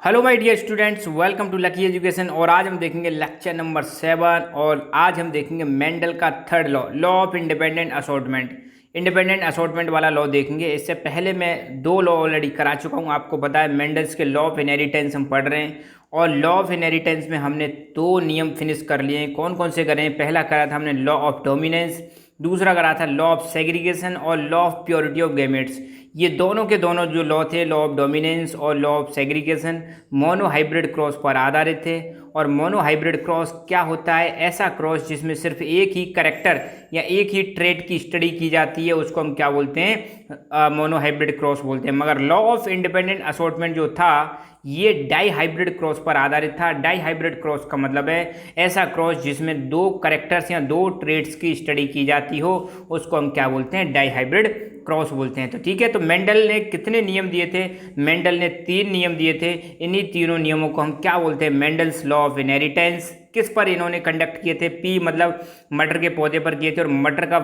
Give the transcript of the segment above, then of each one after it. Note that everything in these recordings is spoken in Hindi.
Hello my dear students, welcome to Lucky Education. और आज हम देखेंगे लेक्चर नंबर 7 और आज हम देखेंगे मेंडल का third law, law of independent assortment. Independent assortment वाला लॉ देखेंगे। इससे पहले मैं दो लॉ ऑलरेडी करा चुका हूँ। आपको पता है मेंडल्स के लॉ ऑफ इनहेरिटेंस हम पढ़ रहे हैं और लॉ ऑफ इनहेरिटेंस में हमने दो नियम फिनिश कर लिए हैं। कौन कौन से करें? पहला करा था हमने लॉ ऑफ डोमिनेंस, दूसरा करा था लॉ ऑफ सेग्रीगेशन और law of purity of gametes. ये दोनों के दोनों जो लॉ थे, लॉ ऑफ डोमिनेंस और law of segregation, mono hybrid cross पर आधारित थे। और मोनो हाइब्रिड क्रॉस क्या होता है? ऐसा क्रॉस जिसमें सिर्फ एक ही करेक्टर या एक ही ट्रेट की स्टडी की जाती है, उसको हम क्या बोलते हैं? मोनो हाइब्रिड क्रॉस बोलते हैं। मगर लॉ ऑफ इंडिपेंडेंट असॉर्टमेंट जो था ये डाई हाइब्रिड क्रॉस पर आधारित था। डाई हाइब्रिड क्रॉस का मतलब है ऐसा क्रॉस जिसमें दो करेक्टर्स या दो ट्रेड्स की स्टडी की जाती हो, उसको हम क्या बोलते हैं? डाई हाइब्रिड क्रॉस बोलते हैं। तो ठीक है, तो मेंडल ने कितने नियम दिए थे? मेंडल ने 3 नियम दिए थे। इन्हीं तीनों नियमों को हम क्या बोलते हैं? Mendel's law of inheritance. किस पर इन्होंने कंडक्ट किए थे? पी मतलब मटर के पौधे पर किए थे और मटर का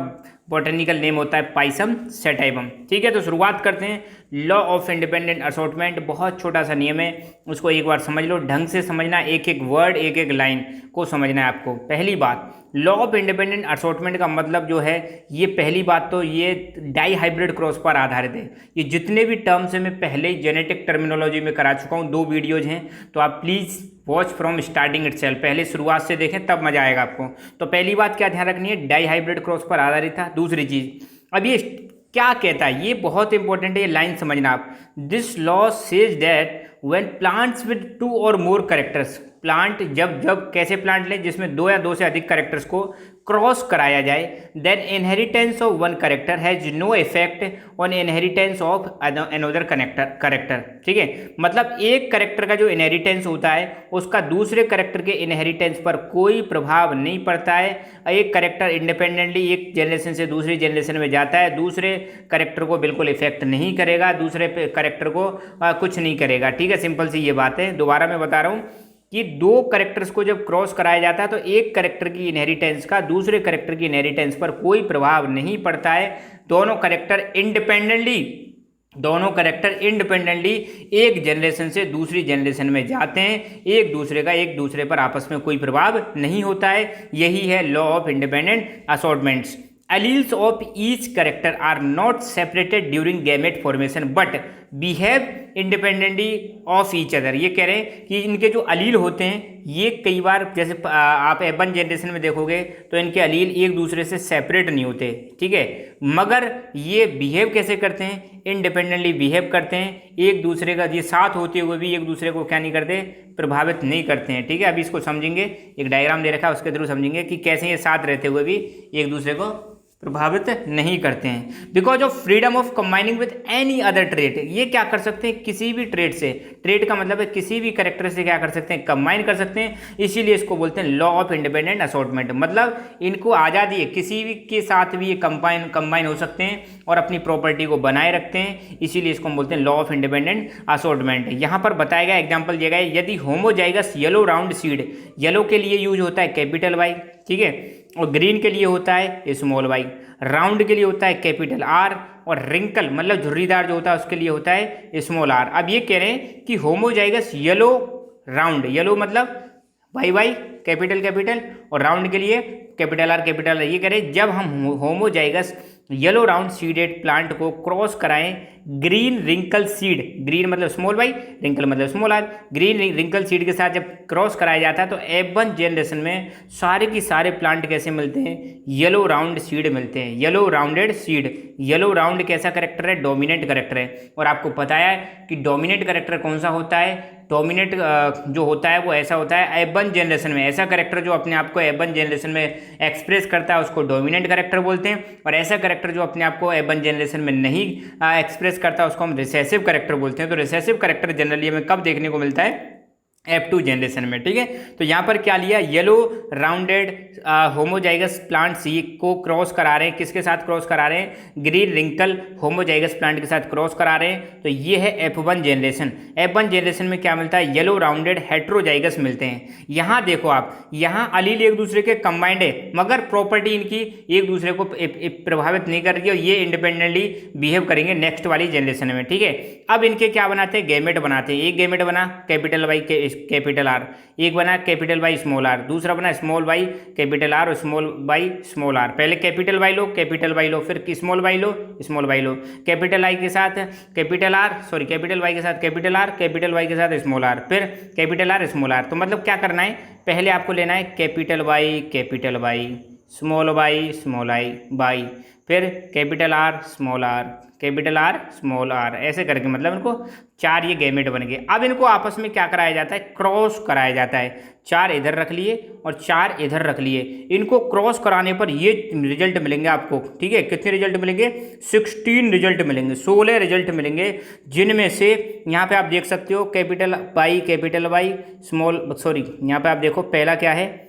बॉटनिकल नेम होता है पाइसम सेटाइवम। ठीक है, तो शुरुआत करते हैं। लॉ ऑफ इंडिपेंडेंट असॉर्टमेंट बहुत छोटा सा नियम है, उसको एक बार समझ लो। ढंग से समझना, एक एक वर्ड एक एक लाइन को समझना है आपको। पहली बात, लॉ ऑफ इंडिपेंडेंट असॉर्टमेंट का मतलब जो है, ये पहली बात तो ये डाई हाइब्रिड क्रॉस पर आधारित है। ये जितने भी टर्म्स है मैं पहले ही जेनेटिक टर्मिनोलॉजी में करा चुका हूँ, 2 वीडियोज हैं, तो आप please watch from starting itself, पहले शुरुआत से देखें तब मजा आएगा आपको। तो पहली बात क्या ध्यान रखनी है? डाई हाइब्रिड क्रॉस पर आधारित था। दूसरी चीज़, अब ये क्या कहता है, ये बहुत इंपॉर्टेंट है, ये लाइन समझना आप। This law says that when plants with 2 और मोर कैरेक्टर्स, प्लांट जब जब कैसे प्लांट लें जिसमें 2 या 2 से अधिक कैरेक्टर्स को क्रॉस कराया जाए, then inheritance of one character has no effect on inheritance of another character. ठीक है, मतलब एक कैरेक्टर का जो इनहेरिटेंस होता है उसका दूसरे कैरेक्टर के इनहेरिटेंस पर कोई प्रभाव नहीं पड़ता है। एक कैरेक्टर इंडिपेंडेंटली एक जनरेशन से दूसरी जनरेशन में जाता है, दूसरे कैरेक्टर को बिल्कुल इफेक्ट नहीं करेगा, दूसरे कैरेक्टर को कुछ नहीं करेगा। ठीक है, सिंपल सी ये बात है। दोबारा मैं बता रहा हूँ कि 2 कैरेक्टर्स को जब क्रॉस कराया जाता है तो एक कैरेक्टर की इनहेरिटेंस का दूसरे कैरेक्टर की इनहेरिटेंस पर कोई प्रभाव नहीं पड़ता है। दोनों कैरेक्टर इंडिपेंडेंटली एक जनरेशन से दूसरी जनरेशन में जाते हैं, एक दूसरे पर आपस में कोई प्रभाव नहीं होता है। यही है law of independent assortments. Alleles of each character are not separated during gamete formation but behave independently of each other। ये कह रहे हैं कि इनके जो अलील होते हैं ये कई बार जैसे आप F1 जनरेशन में देखोगे तो इनके अलील एक दूसरे से सेपरेट नहीं होते। ठीक है, मगर ये बिहेव कैसे करते हैं? इंडिपेंडेंटली बिहेव करते हैं, एक दूसरे का ये साथ होते हुए भी एक दूसरे को क्या नहीं करते? प्रभावित नहीं करते हैं। ठीक है, अभी इसको समझेंगे, एक डायग्राम दे रखा है उसके थ्रू समझेंगे कि कैसे ये साथ रहते हुए भी एक दूसरे को प्रभावित नहीं करते हैं। Because of freedom of combining with any other trait. ये क्या कर सकते हैं? किसी भी ट्रेट से, ट्रेट का मतलब है किसी भी कैरेक्टर से क्या कर सकते हैं? कंबाइन कर सकते हैं। इसीलिए इसको बोलते हैं लॉ ऑफ इंडिपेंडेंट असॉर्टमेंट। मतलब इनको आज़ादी है, किसी भी के साथ भी ये कंबाइन हो सकते हैं और अपनी प्रॉपर्टी को बनाए रखते हैं। इसीलिए इसको हम बोलते हैं लॉ ऑफ इंडिपेंडेंट असॉर्टमेंट। यहाँ पर बताया गया, एग्जाम्पल दिया गया, यदि homozygous yellow round seed, yellow के लिए यूज होता है कैपिटल वाई, ठीक है, और ग्रीन के लिए होता है स्मॉल वाई, राउंड के लिए होता है कैपिटल आर, और रिंकल मतलब झुर्रीदार जो होता है उसके लिए होता है स्मॉल आर। अब ये कह रहे हैं कि होमोजाइगस येलो राउंड, येलो मतलब वाई वाई कैपिटल और राउंड के लिए कैपिटल आर। ये कह रहे हैं जब हम homozygous yellow round seeded plant को क्रॉस कराएं ग्रीन रिंकल सीड, ग्रीन मतलब स्मॉल वाई, रिंकल मतलब small R, green wrinkle seed के साथ जब क्रॉस कराया जाता है तो F1 जनरेशन में सारे की सारे प्लांट कैसे मिलते हैं? येलो राउंड सीड मिलते हैं, yellow rounded seed. Yellow round कैसा करेक्टर है? डोमिनेंट करेक्टर है। और आपको पता है कि डोमिनेंट करेक्टर कौन सा होता है? डोमिनेंट जो होता है वो ऐसा होता है F1 जनरेशन में, ऐसा करेक्टर जो अपने आप को F1 जनरेशन में एक्सप्रेस करता है उसको डोमिनेंट करेक्टर बोलते हैं। और ऐसा करेक्टर जो अपने आप को F1 जनरेशन में नहीं एक्सप्रेस करता है उसको हम रिसेसिव करेक्टर बोलते हैं। तो रिसेसिव करेक्टर जनरली हमें कब देखने को मिलता है? F2 जनरेशन में, ठीक है। तो यहाँ पर क्या लिया, येलो राउंडेड होमोजाइगस प्लांट्स ये को क्रॉस करा रहे हैं, किसके साथ क्रॉस करा रहे हैं, ग्रीन रिंकल होमोजाइगस प्लांट के साथ क्रॉस करा रहे हैं। तो ये है F1 जनरेशन। F1 जनरेशन में क्या मिलता है, येलो राउंडेड हेट्रोजाइगस मिलते हैं। यहाँ देखो आप, यहाँ अलील एक दूसरे के कंबाइंड है, मगर प्रॉपर्टी इनकी एक दूसरे को प्रभावित नहीं कर रही है, और ये इंडिपेंडेंटली बिहेव करेंगे नेक्स्ट वाली जनरेशन में, ठीक है। अब इनके क्या बनाते हैं, गैमेट बनाते हैं। एक गैमेट बना कैपिटल वाई कैपिटल आर, एक बना कैपिटल वाई स्मॉल आर, दूसरा बना स्मॉल वाई कैपिटल आर और स्मॉल वाई स्मॉल आर। पहले कैपिटल वाई लो, कैपिटल वाई लो, फिर स्मॉल वाई लो, स्मॉल वाई लो, कैपिटल आई के साथ capital R, sorry capital Y के साथ कैपिटल आर, कैपिटल वाई के साथ स्मॉल आर, फिर कैपिटल आर स्मॉल आर। तो मतलब क्या करना है, पहले आपको लेना है capital Y small I by, फिर कैपिटल आर स्मॉल आर, ऐसे करके मतलब इनको 4 ये गैमेट बन गए। अब इनको आपस में क्या कराया जाता है, क्रॉस कराया जाता है। 4 इधर रख लिए और 4 इधर रख लिए, इनको क्रॉस कराने पर ये रिजल्ट मिलेंगे आपको, ठीक है। कितने रिजल्ट मिलेंगे, 16 रिजल्ट मिलेंगे, 16 रिजल्ट मिलेंगे, जिनमें से यहाँ पे आप देख सकते हो कैपिटल वाई स्मॉल, सॉरी यहाँ पे आप देखो पहला क्या है,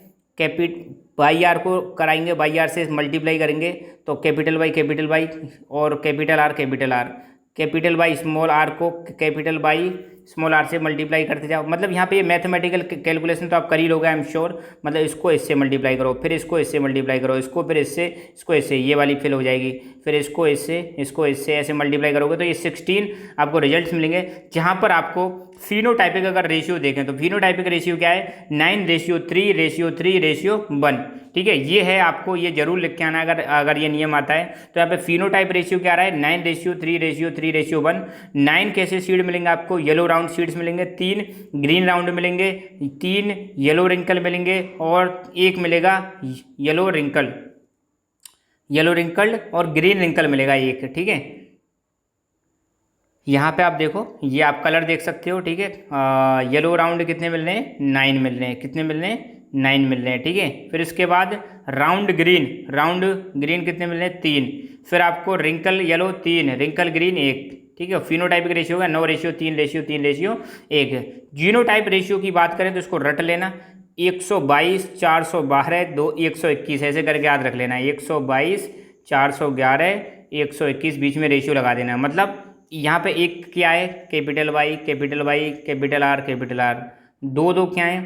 बाई आर को कराएंगे, बाई आर से मल्टीप्लाई करेंगे तो कैपिटल वाई और capital R, capital Y small R को कैपिटल वाई स्मॉल आर से मल्टीप्लाई करते जाओ। मतलब यहाँ पे ये मैथमेटिकल कैलकुलेशन तो आप कर ही लोगे, आई एम श्योर। मतलब इसको इससे मल्टीप्लाई करो, फिर इसको इससे मल्टीप्लाई करो, इसको फिर इससे, ये वाली फिल हो जाएगी, फिर इसको इससे ऐसे मल्टीप्लाई करोगे तो ये 16 आपको रिजल्ट्स मिलेंगे। जहाँ पर आपको फिनोटाइपिक अगर रेशियो देखें तो फिनोटाइपिक रेशियो क्या है, 9:3:3:1, ठीक है। ये है, आपको ये जरूर लिख के आना अगर ये नियम आता है। तो यहाँ पे फिनोटाइप रेशियो क्या आ रहा है, 9:3:3:1। 9 कैसे सीड मिलेंगे आपको, येलो राउंड सीड्स मिलेंगे, 3 ग्रीन राउंड मिलेंगे, 3 येलो रिंकल मिलेंगे और 1 मिलेगा येलो रिंकल्ड और ग्रीन रिंकल मिलेगा 1, ठीक है। यहाँ पे आप देखो, ये आप कलर देख सकते हो, ठीक है। येलो राउंड कितने मिल रहे हैं, 9 मिल रहे हैं, कितने मिल रहे हैं, 9 मिल रहे हैं, ठीक है। फिर इसके बाद राउंड ग्रीन कितने मिल रहे हैं, 3। फिर आपको रिंकल येलो 3, रिंकल ग्रीन 1, ठीक है। फिनोटाइपिक रेशियो होगा 9:3:3:1। जीनोटाइप रेशियो की बात करें तो इसको रट लेना, 122 412 2 121, ऐसे करके याद रख लेना, 122 411 121, बीच में रेशियो लगा देना। मतलब यहाँ पे एक क्या है, कैपिटल वाई कैपिटल आर, 2 क्या है,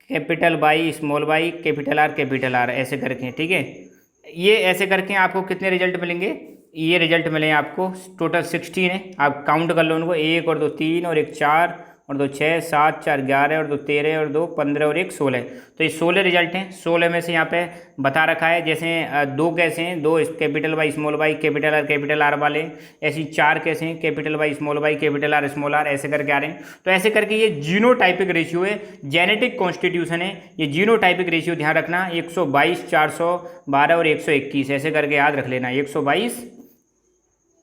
capital Y small Y capital R, ऐसे करके, ठीक है। ये ऐसे करके आपको कितने रिजल्ट मिलेंगे, ये रिजल्ट मिले आपको टोटल 16 है। आप काउंट कर लो उनको, 1 और 2 3 और 1 4 और 2 6 7 4 11 और 2 13 और 2 15 और 1 16। तो ये 16 रिजल्ट हैं। 16 में से यहाँ पे बता रखा है, जैसे 2 कैसे हैं, 2 capital Y small Y capital R वाले, ऐसी 4 कैसे हैं, capital Y small Y capital R small R, ऐसे करके आ रहे हैं। तो ऐसे करके ये जीनोटाइपिक रेशियो है, जेनेटिक कॉन्स्टिट्यूशन है। ये जीनोटाइपिक रेशियो ध्यान रखना, 122 412 और 121, ऐसे करके याद रख लेना, 122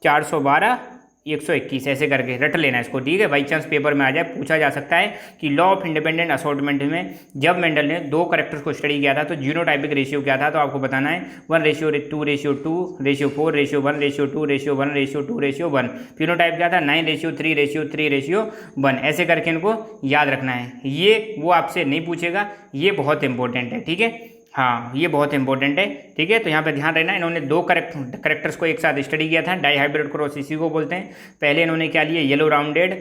412 121, ऐसे करके रट लेना इसको, ठीक है। बाई चांस पेपर में आ जाए, पूछा जा सकता है कि लॉ ऑफ इंडिपेंडेंट असॉर्टमेंट में जब मेंडल ने 2 कैरेक्टर्स को स्टडी किया था तो जीनोटाइपिक रेशियो क्या था, तो आपको बताना है 1:2:2:4:4:1:2:1:1। फिनोटाइप क्या था, 9:3:3:1, ऐसे करके इनको याद रखना है। ये वो आपसे नहीं पूछेगा, ये बहुत इंपॉर्टेंट है, ठीक है। हाँ, ये बहुत इंपॉर्टेंट है, ठीक है। तो यहाँ पे ध्यान रहना, इन्होंने 2 करेक्टर्स को एक साथ स्टडी किया था, डाइहाइब्रिड क्रॉस इसी को बोलते हैं। पहले इन्होंने क्या लिया, येलो राउंडेड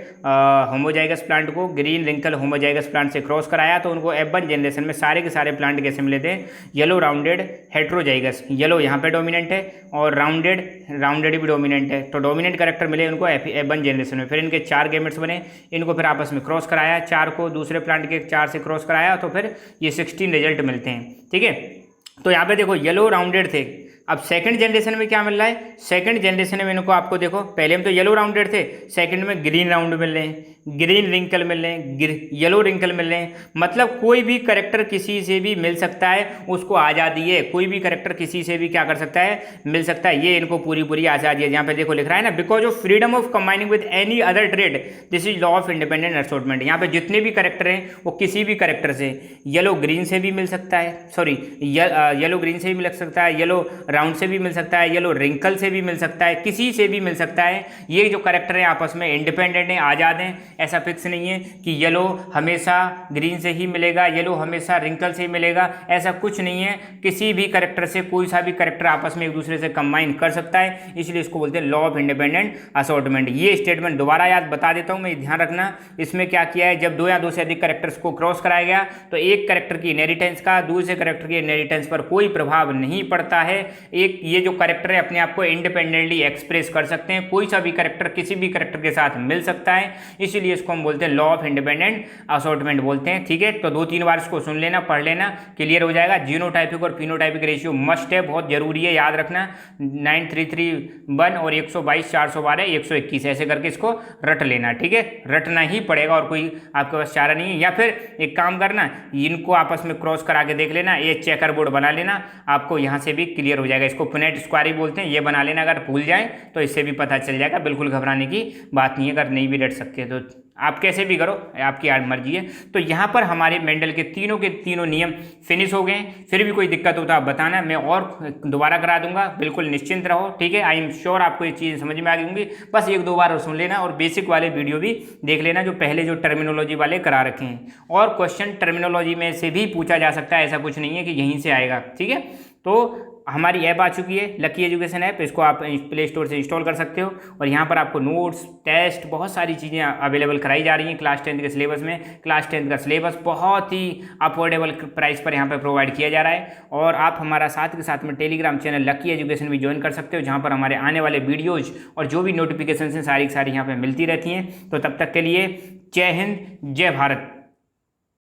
होमोजाइगस प्लांट को ग्रीन रिंकल होमोजाइगस प्लांट से क्रॉस कराया, तो उनको F1 जनरेशन में सारे के सारे प्लांट कैसे मिले थे, येलो राउंडेड हेट्रोजाइगस, येलो यहाँ पे डोमिनेंट है और राउंडेड भी डोमिनेंट है। तो डोमिनेंट करेक्टर मिले उनको F1 जनरेशन में। फिर इनके 4 गैमेट्स बने, इनको फिर आपस में क्रॉस कराया, 4 को दूसरे प्लांट के 4 से क्रॉस कराया, तो फिर ये 16 रिजल्ट मिलते हैं, ठीक है। तो यहाँ पे देखो येलो राउंडेड थे। अब सेकंड जनरेशन में क्या मिल रहा है, सेकंड जनरेशन में इनको आपको देखो, पहले में तो येलो राउंडेड थे, सेकंड में ग्रीन राउंड मिल रहे हैं, ग्रीन रिंकल मिल रहे हैं, येलो रिंकल मिल रहे हैं। मतलब कोई भी करेक्टर किसी से भी मिल सकता है, उसको आज़ादी है, कोई भी करेक्टर किसी से भी क्या कर सकता है, मिल सकता है। ये इनको पूरी आज़ादी है। यहाँ पे देखो लिख रहा है ना, because of freedom of combining with any other trade, this is law of independent assortment. यहाँ पे जितने भी करेक्टर हैं वो किसी भी करेक्टर से, येलो ग्रीन से भी मिल सकता है, सॉरी येलो ग्रीन से भी मिल सकता है, येलो राउंड से भी मिल सकता है, येलो रिंकल से भी मिल सकता है, किसी से भी मिल सकता है। ये जो करेक्टर है आपस में इंडिपेंडेंट हैं, आज़ाद हैं। ऐसा फिक्स नहीं है कि येलो हमेशा ग्रीन से ही मिलेगा, येलो हमेशा रिंकल से ही मिलेगा, ऐसा कुछ नहीं है। किसी भी करेक्टर से कोई सा भी करेक्टर आपस में एक दूसरे से कंबाइन कर सकता है, इसलिए इसको बोलते हैं लॉ ऑफ इंडिपेंडेंट असॉर्टमेंट। ये स्टेटमेंट दोबारा याद बता देता हूं मैं, ध्यान रखना। इसमें क्या किया है, जब दो या दो से अधिक करेक्टर्स को क्रॉस कराया गया तो एक करेक्टर की इनहेरिटेंस का दूसरे करेक्टर की इनहेरिटेंस पर कोई प्रभाव नहीं पड़ता है। एक ये जो करेक्टर है अपने आप को इंडिपेंडेंटली एक्सप्रेस कर सकते हैं, कोई सा भी करेक्टर किसी भी करेक्टर के साथ मिल सकता है, इसीलिए इसको हम बोलते हैं लॉ ऑफ इंडिपेंडेंट असॉर्टमेंट बोलते हैं। ठीक है, तो 2-3 बार इसको सुन लेना, पढ़ लेना, क्लियर हो जाएगा। जीनोटाइपिक और फिनोटाइपिक रेशियो मस्ट है, बहुत जरूरी है, याद रखना। 9331 और 122 412 121 ऐसे करके इसको रट लेना। ठीक है, रटना ही पड़ेगा और कोई आपके पास चारा नहीं है। या फिर एक काम करना, इनको आपस में क्रॉस करा के देख लेना, ये चेकर बोर्ड बना लेना, आपको यहाँ से भी क्लियर हो जाएगा। इसको पुनेट स्क्वायर ही बोलते हैं, ये बना लेना, अगर भूल जाए तो इससे भी पता चल जाएगा। बिल्कुल घबराने की बात नहीं है, अगर नहीं भी रट सकते तो आप कैसे भी करो, आपकी मर्जी है। तो यहाँ पर हमारे मेंडल के तीनों नियम फिनिश हो गए। फिर भी कोई दिक्कत हो तो आप बताना, मैं और दोबारा करा दूंगा, बिल्कुल निश्चिंत रहो। ठीक है, आई एम श्योर आपको ये चीज़ समझ में आ गई होंगी। बस 1-2 बार सुन लेना और बेसिक वाले वीडियो भी देख लेना जो पहले जो टर्मिनोलॉजी वाले करा रखे हैं। और क्वेश्चन टर्मिनोलॉजी में से भी पूछा जा सकता है, ऐसा कुछ नहीं है कि यहीं से आएगा। ठीक है, तो हमारी ऐप आ चुकी है लकी एजुकेशन ऐप, इसको आप प्ले स्टोर से इंस्टॉल कर सकते हो और यहाँ पर आपको नोट्स, टेस्ट, बहुत सारी चीज़ें अवेलेबल कराई जा रही हैं क्लास 10 के सिलेबस में। क्लास 10 का सिलेबस बहुत ही अफोर्डेबल प्राइस पर यहाँ पर प्रोवाइड किया जा रहा है। और आप हमारा साथ के साथ में टेलीग्राम चैनल लकी एजुकेशन भी ज्वाइन कर सकते हो, जहाँ पर हमारे आने वाले वीडियोज़ और जो भी नोटिफिकेशन हैं सारी यहाँ पर मिलती रहती हैं। तो तब तक के लिए जय हिंद, जय भारत।